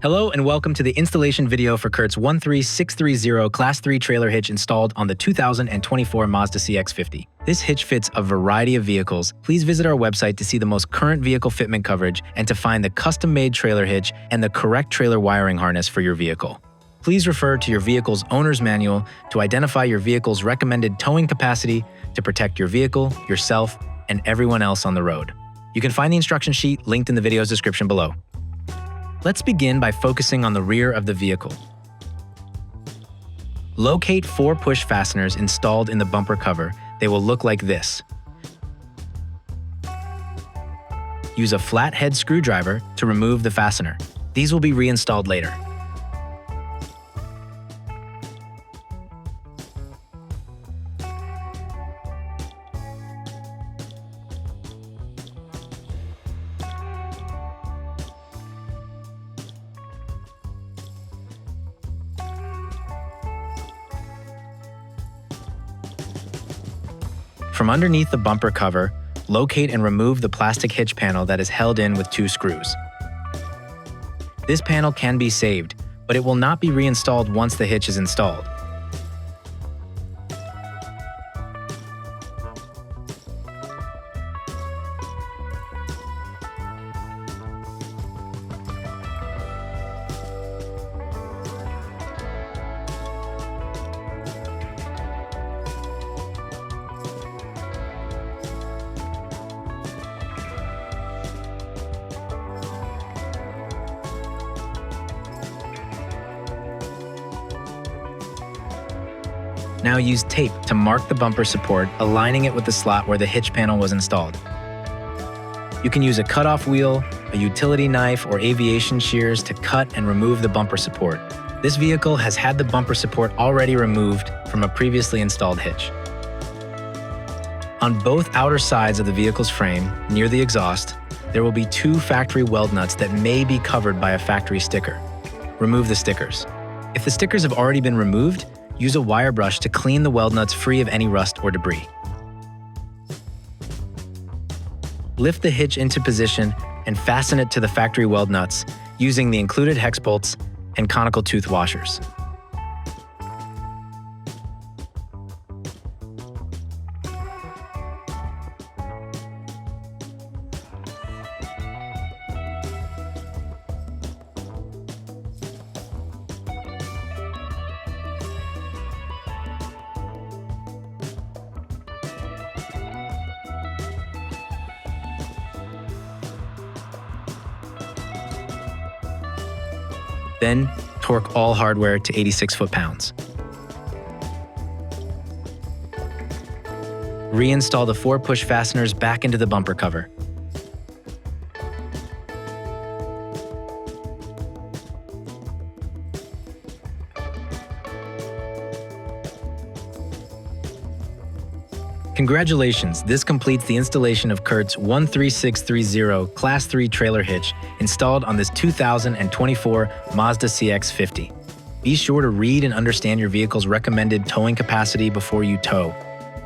Hello and welcome to the installation video for CURT's 13630 Class 3 trailer hitch installed on the 2024 Mazda CX-50. This hitch fits a variety of vehicles. Please visit our website to see the most current vehicle fitment coverage and to find the custom-made trailer hitch and the correct trailer wiring harness for your vehicle. Please refer to your vehicle's owner's manual to identify your vehicle's recommended towing capacity to protect your vehicle, yourself, and everyone else on the road. You can find the instruction sheet linked in the video's description below. Let's begin by focusing on the rear of the vehicle. Locate 4 push fasteners installed in the bumper cover. They will look like this. Use a flathead screwdriver to remove the fastener. These will be reinstalled later. From underneath the bumper cover, locate and remove the plastic hitch panel that is held in with 2 screws. This panel can be saved, but it will not be reinstalled once the hitch is installed. Now use tape to mark the bumper support, aligning it with the slot where the hitch panel was installed. You can use a cutoff wheel, a utility knife, or aviation shears to cut and remove the bumper support. This vehicle has had the bumper support already removed from a previously installed hitch. On both outer sides of the vehicle's frame, near the exhaust, there will be 2 factory weld nuts that may be covered by a factory sticker. Remove the stickers. If the stickers have already been removed, use a wire brush to clean the weld nuts free of any rust or debris. Lift the hitch into position and fasten it to the factory weld nuts using the included hex bolts and conical tooth washers. Then, torque all hardware to 86 foot-pounds. Reinstall the 4 push fasteners back into the bumper cover. Congratulations, this completes the installation of CURT's 13630 Class 3 trailer hitch installed on this 2024 Mazda CX-50. Be sure to read and understand your vehicle's recommended towing capacity before you tow.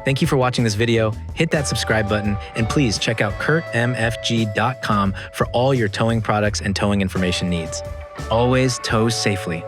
Thank you for watching this video, hit that subscribe button, and please check out CURTMFG.com for all your towing products and towing information needs. Always tow safely.